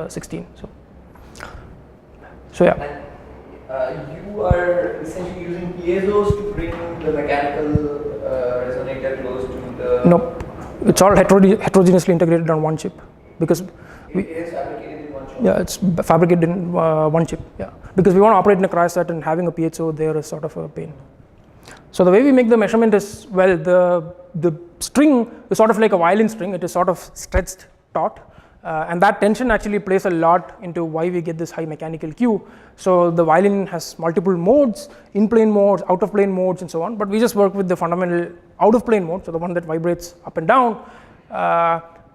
16. So yeah. And you are essentially using piezos to bring the mechanical resonator close to the. Nope, it's all heterogeneously integrated on one chip because it is fabricated in one shot. Yeah, it's fabricated in one chip. Yeah, because we want to operate in a cryostat, and having a piezo there is sort of a pain. So the way we make the measurement is, well, the string is sort of like a violin string. It is sort of stretched taut, and that tension actually plays a lot into why we get this high mechanical Q. So the violin has multiple modes, in-plane modes, out-of-plane modes, and so on. But we just work with the fundamental out-of-plane mode, so the one that vibrates up and down.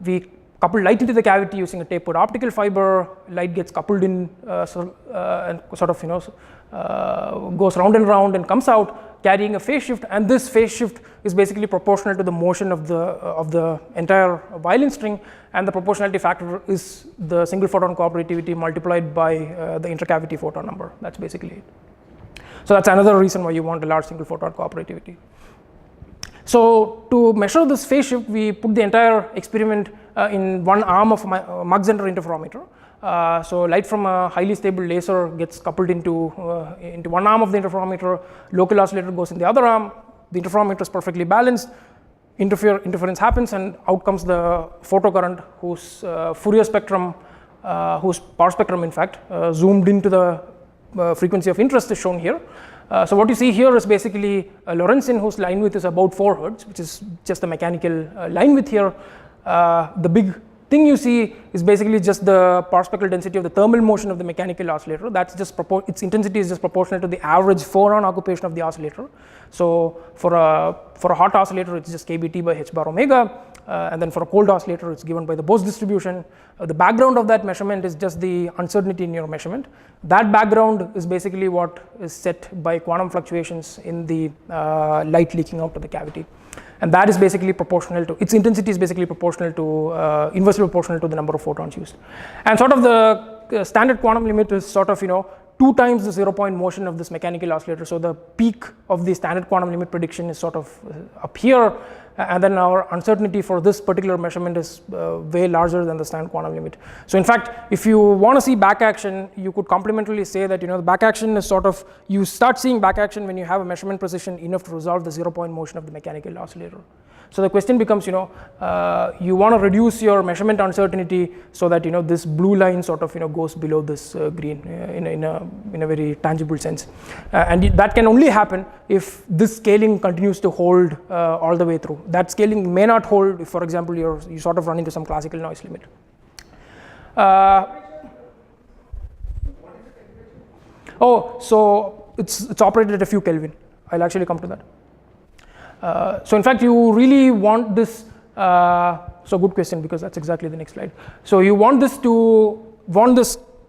We couple light into the cavity using a tapered optical fiber. Light gets coupled in and sort of goes round and round and comes out carrying a phase shift, and this phase shift is basically proportional to the motion of the entire violin string, and the proportionality factor is the single photon cooperativity multiplied by the intercavity photon number. That's basically it. So that's another reason why you want a large single photon cooperativity. So to measure this phase shift, we put the entire experiment in one arm of a Mach-Zehnder interferometer. So light from a highly stable laser gets coupled into one arm of the interferometer, local oscillator goes in the other arm, the interferometer is perfectly balanced, interference happens, and out comes the photocurrent whose Fourier spectrum, whose power spectrum in fact, zoomed into the frequency of interest is shown here. So what you see here is basically a Lorentzian whose line width is about 4 Hz, which is just the mechanical line width here. The big thing you see is basically just the power spectral density of the thermal motion of the mechanical oscillator. That's just its intensity is just proportional to the average phonon occupation of the oscillator. So for a hot oscillator, it's just kBt by h bar omega, and then for a cold oscillator, it's given by the Bose distribution. The background of that measurement is just the uncertainty in your measurement. That background is basically what is set by quantum fluctuations in the light leaking out of the cavity. And that is basically proportional to, its intensity is basically proportional to, inversely proportional to the number of photons used. And sort of the standard quantum limit is sort of, 2 times the 0-point motion of this mechanical oscillator. So the peak of the standard quantum limit prediction is sort of up here, and then our uncertainty for this particular measurement is way larger than the standard quantum limit. So in fact, if you want to see back action, you could complementarily say that the back action is sort of, you start seeing back action when you have a measurement precision enough to resolve the 0-point motion of the mechanical oscillator. So the question becomes, you want to reduce your measurement uncertainty so that this blue line sort of goes below this green in a very tangible sense, and that can only happen if this scaling continues to hold all the way through. That scaling may not hold if, for example, you sort of run into some classical noise limit. So it's operated at a few Kelvin. I'll actually come to that. So in fact, you really want this, so good question, because that's exactly the next slide. So you want this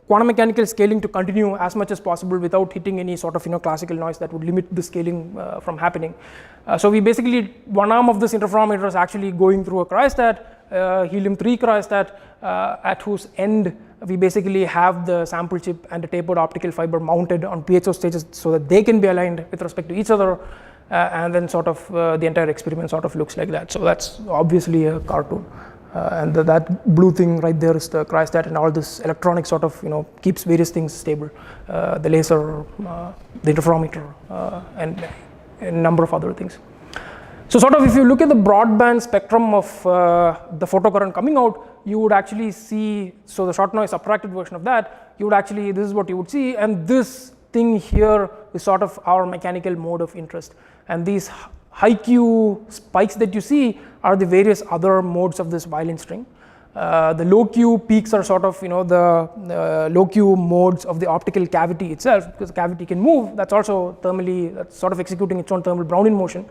quantum mechanical scaling to continue as much as possible without hitting any sort of classical noise that would limit the scaling from happening. So we basically, one arm of this interferometer is actually going through a cryostat, helium-3 cryostat, at whose end we basically have the sample chip and a tapered optical fiber mounted on piezo stages so that they can be aligned with respect to each other. And then sort of the entire experiment sort of looks like that. So that's obviously a cartoon, and that blue thing right there is the cryostat, and all this electronics sort of keeps various things stable, the laser, the interferometer, and a number of other things. So sort of if you look at the broadband spectrum of the photocurrent coming out, you would actually see, so the short noise subtracted version of that, you would actually, this is what you would see, and this thing here is sort of our mechanical mode of interest. And these high Q spikes that you see are the various other modes of this violin string. The low Q peaks are sort of the low Q modes of the optical cavity itself, because the cavity can move. That's also thermally, that's sort of executing its own thermal Brownian motion.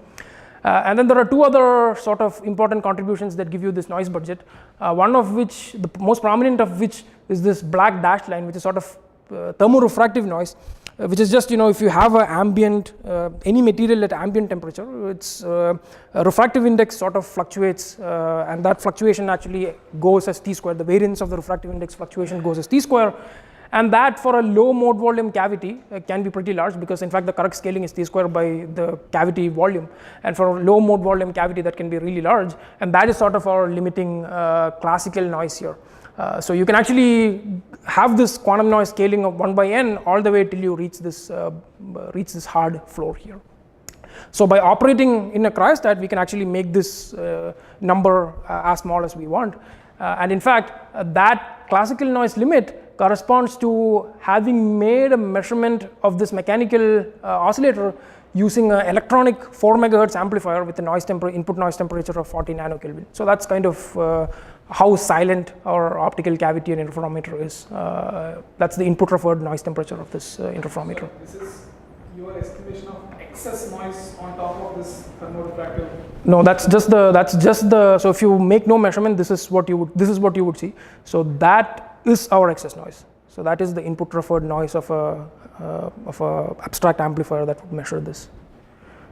And then there are 2 other sort of important contributions that give you this noise budget. One of which, the most prominent of which, is this black dashed line, which is sort of thermorefractive noise, which is just if you have an ambient any material at ambient temperature, its refractive index sort of fluctuates, and that fluctuation actually goes as t square. The variance of the refractive index fluctuation goes as t square, and that for a low mode volume cavity can be pretty large, because in fact the correct scaling is t square by the cavity volume, and for a low mode volume cavity that can be really large, and that is sort of our limiting classical noise here. So you can actually have this quantum noise scaling of 1 by n all the way till you reach this hard floor here. So by operating in a cryostat, we can actually make this number as small as we want. And in fact, that classical noise limit corresponds to having made a measurement of this mechanical oscillator using an electronic 4 megahertz amplifier with a input noise temperature of 40 nanokelvin. So that's kind of how silent our optical cavity and interferometer is. That's the input referred noise temperature of this interferometer. So this is your estimation of excess noise on top of this thermorefractive? No, that's just the. So if you make no measurement, this is what you would see. So that is our excess noise. So that is the input referred noise of a abstract amplifier that would measure this.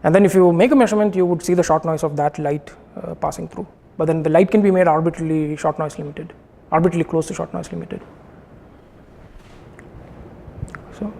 And then if you make a measurement, you would see the short noise of that light passing through. But then the light can be made arbitrarily short noise limited, arbitrarily close to short noise limited. So.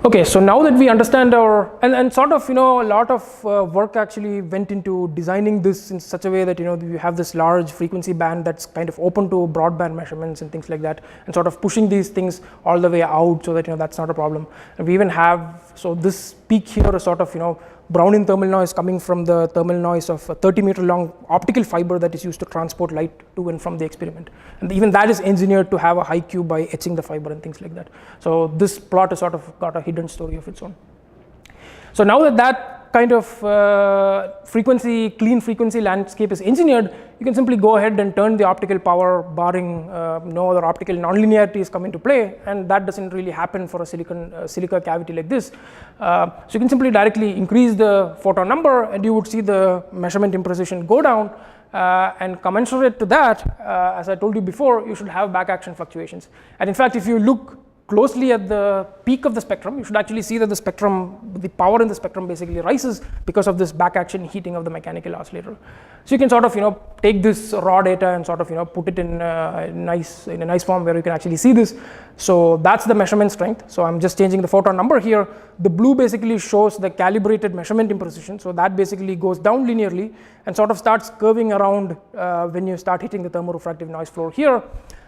Okay, so now that we understand and sort of, a lot of work actually went into designing this in such a way that, you have this large frequency band that's kind of open to broadband measurements and things like that, and sort of pushing these things all the way out so that, that's not a problem. And we even have, so this peak here is sort of, Brownian thermal noise coming from the thermal noise of a 30-meter long optical fiber that is used to transport light to and from the experiment. And even that is engineered to have a high Q by etching the fiber and things like that. So this plot has sort of got a hidden story of its own. So now that kind of clean frequency landscape is engineered, you can simply go ahead and turn the optical power barring no other optical nonlinearities come into play, and that doesn't really happen for a silica cavity like this. So you can simply directly increase the photon number and you would see the measurement imprecision go down, and commensurate to that, as I told you before, you should have back action fluctuations. And in fact, if you look closely at the peak of the spectrum, you should actually see that the power in the spectrum basically rises because of this back action heating of the mechanical oscillator. So you can sort of take this raw data and sort of put it in a nice form where you can actually see this. So that's the measurement strength. So I'm just changing the photon number here. The blue basically shows the calibrated measurement imprecision. So that basically goes down linearly and sort of starts curving around when you start hitting the thermorefractive noise floor here.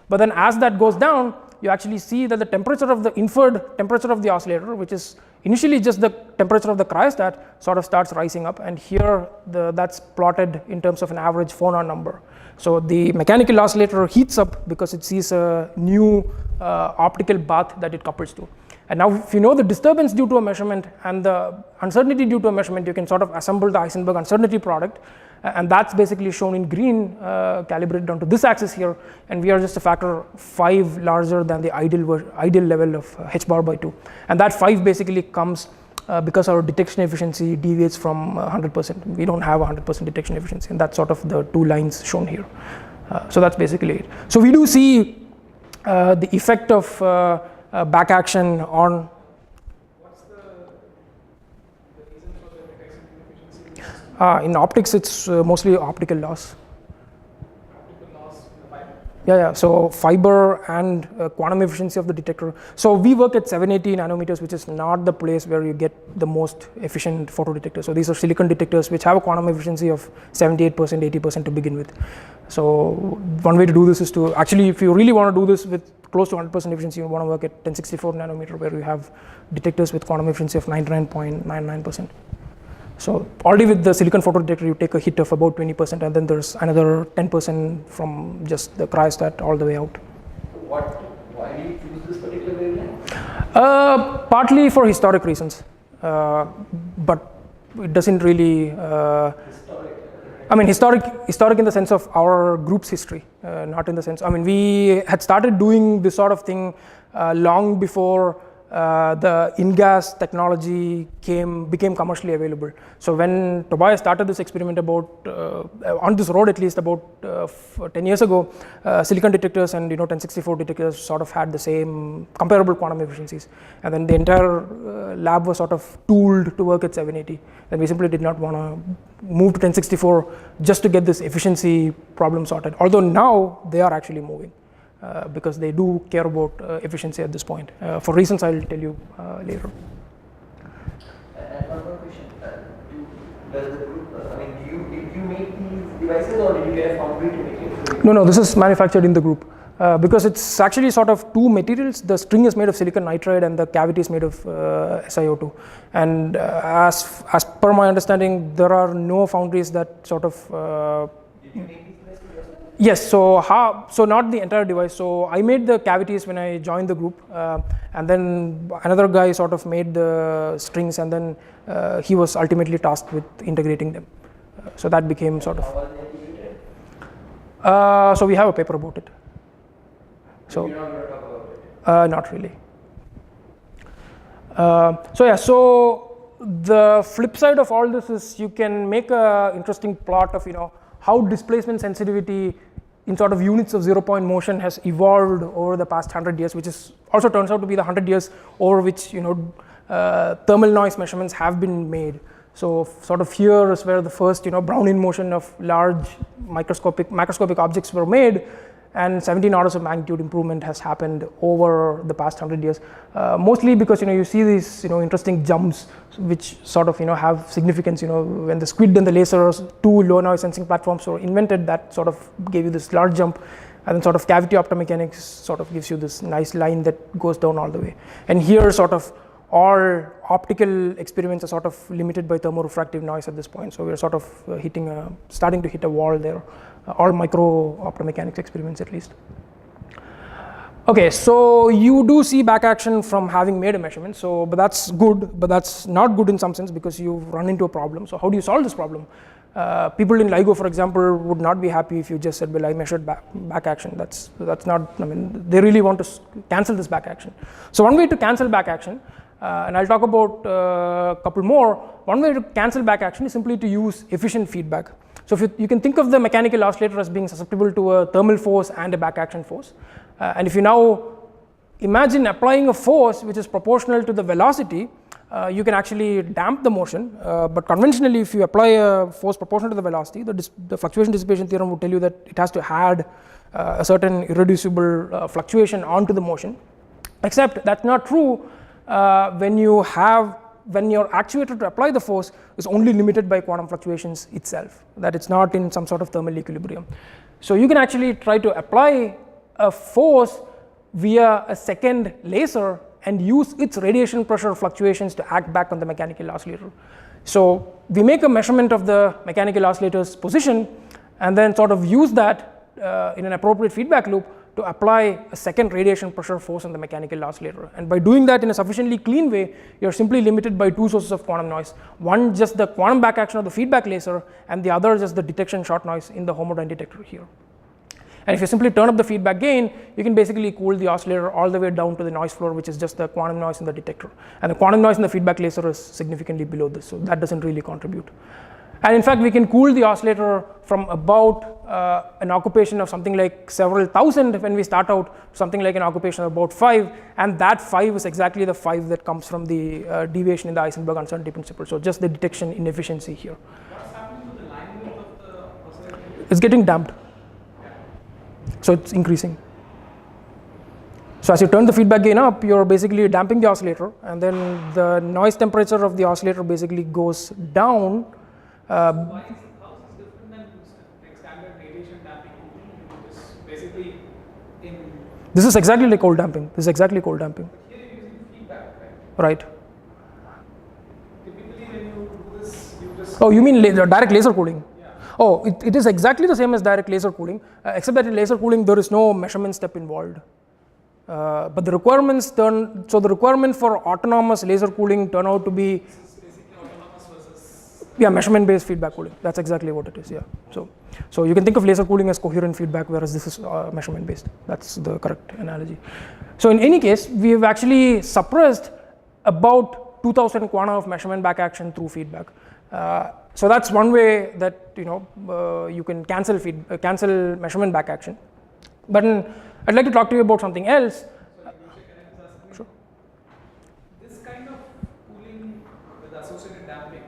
But then as that goes down, you actually see that the temperature of the inferred temperature of the oscillator, which is initially just the temperature of the cryostat, sort of starts rising up, and here that's plotted in terms of an average phonon number. So the mechanical oscillator heats up because it sees a new optical bath that it couples to. And now if you know the disturbance due to a measurement and the uncertainty due to a measurement, you can sort of assemble the Heisenberg uncertainty product, and that's basically shown in green, calibrated onto this axis here, and we are just a factor 5 larger than the ideal level of h bar by 2. And that 5 basically comes because our detection efficiency deviates from 100%. We don't have 100% detection efficiency, and that's sort of the 2 lines shown here. So that's basically it. So we do see the effect of back action on. What's the reason for the detection efficiency? In optics, it's mostly optical loss. Optical loss in the fiber? Yeah. So fiber and quantum efficiency of the detector. So we work at 780 nanometers, which is not the place where you get the most efficient photodetectors. So these are silicon detectors which have a quantum efficiency of 78%, 80% to begin with. So one way to do this is to actually, if you really want to do this with close to 100% efficiency, you want to work at 1064 nanometer, where you have detectors with quantum efficiency of 99.99%. So already with the silicon photodetector, you take a hit of about 20%, and then there's another 10% from just the cryostat all the way out. Why do you choose this particular wavelength? Partly for historic reasons, but it doesn't really. Historic in the sense of our group's history, not in the sense. We had started doing this sort of thing long before the in-gas technology became commercially available. So when Tobias started this experiment on this road, at least about 10 years ago, silicon detectors and 1064 detectors sort of had the same comparable quantum efficiencies, and then the entire lab was sort of tooled to work at 780. And we simply did not want to move to 1064 just to get this efficiency problem sorted. Although now they are actually moving. Because they do care about efficiency at this point, for reasons I'll tell you later. And one more question: Does the group? Did you make these devices, or did you get a foundry to make it? No, this is manufactured in the group because it's actually sort of two materials. The string is made of silicon nitride and the cavity is made of SiO2. And as per my understanding, there are no foundries that sort of. Did you make these devices yourself? Yes, so not the entire device. So I made the cavities when I joined the group, and then another guy sort of made the strings, and then he was ultimately tasked with integrating them. So that became sort of. How was it integrated? So we have a paper about it. So You're not going to talk about it? not really. So the flip side of all this is you can make a interesting plot of how displacement sensitivity in sort of units of 0-point motion has evolved over the past 100 years, which is also turns out to be the 100 years over which thermal noise measurements have been made. So sort of here is where the first Brownian motion of large macroscopic objects were made, and 17 orders of magnitude improvement has happened over the past 100 years, mostly because you see these interesting jumps which sort of have significance. When the squid and the lasers, two low noise sensing platforms were invented, that sort of gave you this large jump, and then sort of cavity optomechanics sort of gives you this nice line that goes down all the way. And here sort of all optical experiments are sort of limited by thermorefractive noise at this point. So we're sort of starting to hit a wall there. All micro optomechanics experiments at least. Okay, so you do see back action from having made a measurement. So, but that's good, but that's not good in some sense because you run into a problem. So how do you solve this problem? People in LIGO, for example, would not be happy if you just said, well, I measured back action. That's not, they really want to cancel this back action. So one way to cancel back action, and I'll talk about a couple more. One way to cancel back action is simply to use efficient feedback. So if you can think of the mechanical oscillator as being susceptible to a thermal force and a back action force. And if you now imagine applying a force which is proportional to the velocity, you can actually damp the motion. But conventionally, if you apply a force proportional to the velocity, the fluctuation dissipation theorem would tell you that it has to add a certain irreducible fluctuation onto the motion. Except that's not true when your actuator to apply the force is only limited by quantum fluctuations itself, that it's not in some sort of thermal equilibrium. So you can actually try to apply a force via a second laser and use its radiation pressure fluctuations to act back on the mechanical oscillator. So we make a measurement of the mechanical oscillator's position and then sort of use that in an appropriate feedback loop to apply a second radiation pressure force on the mechanical oscillator. And by doing that in a sufficiently clean way, you're simply limited by two sources of quantum noise. One, just the quantum back action of the feedback laser, and the other just the detection short noise in the homodyne detector here. And if you simply turn up the feedback gain, you can basically cool the oscillator all the way down to the noise floor, which is just the quantum noise in the detector. And the quantum noise in the feedback laser is significantly below this, so that doesn't really contribute. And in fact, we can cool the oscillator from about an occupation of something like several thousand when we start out to something like an occupation of about 5, and that 5 is exactly the 5 that comes from the deviation in the Eisenberg uncertainty principle. So just the detection inefficiency here. What's happening to the line width of the oscillator? It's getting damped. So it's increasing. So as you turn the feedback gain up, you're basically damping the oscillator, and then the noise temperature of the oscillator basically goes down. How is this different than like standard radiation damping? Which is basically in. This is exactly like cold damping. This is exactly cold damping. Here you're using feedback, right? Right. Typically, when you do this, you just. Oh, you mean direct laser cooling? Yeah. Oh, it is exactly the same as direct laser cooling, except that in laser cooling there is no measurement step involved. But the requirements so the requirement for autonomous laser cooling turn out to be. Yeah, measurement-based feedback cooling. That's exactly what it is. Yeah. So you can think of laser cooling as coherent feedback, whereas this is measurement-based. That's the correct analogy. So in any case, we have actually suppressed about 2,000 quanta of measurement back action through feedback. So that's one way that you can cancel measurement back action. But I'd like to talk to you about something else. Sure. This kind of cooling with associated damping.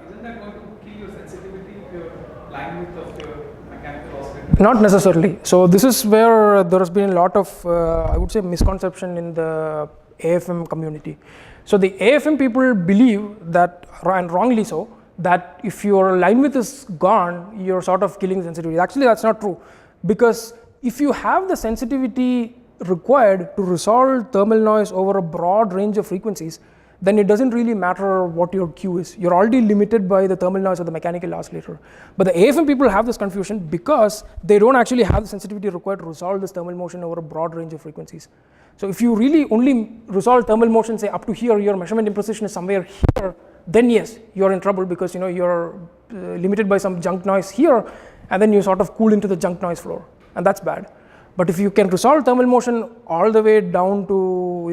Isn't that going to kill your sensitivity if your line width of your mechanical oscillator? Not necessarily. So this is where there has been a lot of, I would say, misconception in the AFM community. So the AFM people believe that, and wrongly so, that if your line width is gone, you're sort of killing the sensitivity. Actually, that's not true, because if you have the sensitivity required to resolve thermal noise over a broad range of frequencies, then it doesn't really matter what your Q is. You're already limited by the thermal noise of the mechanical oscillator. But the AFM people have this confusion because they don't actually have the sensitivity required to resolve this thermal motion over a broad range of frequencies. So if you really only resolve thermal motion, say up to here, your measurement imprecision is somewhere here, then yes, you're in trouble, because you're limited by some junk noise here, and then you sort of cool into the junk noise floor, and that's bad. But if you can resolve thermal motion all the way down to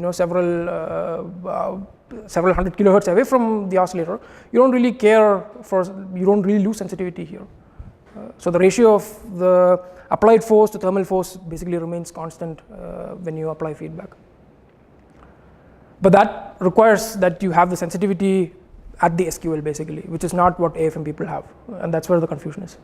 several hundred kilohertz away from the oscillator, you don't really lose sensitivity here. So the ratio of the applied force to thermal force basically remains constant when you apply feedback. But that requires that you have the sensitivity at the SQL basically, which is not what AFM people have, and that's where the confusion is.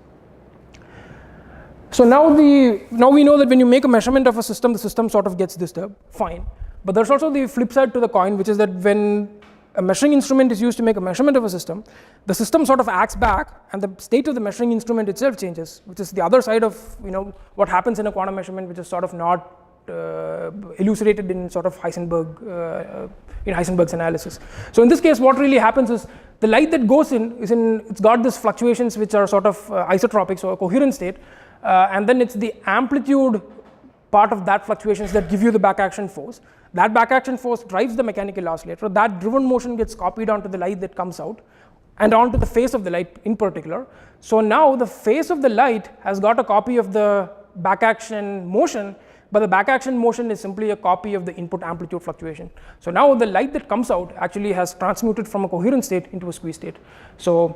So now we know that when you make a measurement of a system, the system sort of gets disturbed, fine. But there's also the flip side to the coin, which is that when a measuring instrument is used to make a measurement of a system, the system sort of acts back, and the state of the measuring instrument itself changes, which is the other side of what happens in a quantum measurement, which is sort of not elucidated in sort of Heisenberg's analysis. So in this case, what really happens is the light that goes it's got these fluctuations which are sort of isotropic, so a coherent state, and then it's the amplitude part of that fluctuations that give you the back action force. That back action force drives the mechanical oscillator. That driven motion gets copied onto the light that comes out and onto the face of the light in particular. So now the face of the light has got a copy of the back action motion, but the back action motion is simply a copy of the input amplitude fluctuation. So now the light that comes out actually has transmuted from a coherent state into a squeeze state. So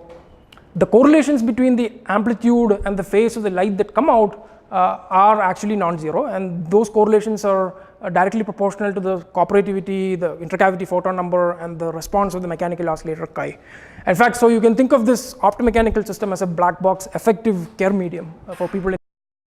the correlations between the amplitude and the phase of the light that come out are actually non-zero, and those correlations are directly proportional to the cooperativity, the intercavity photon number, and the response of the mechanical oscillator chi. In fact, so you can think of this optomechanical system as a black box effective Kerr medium for people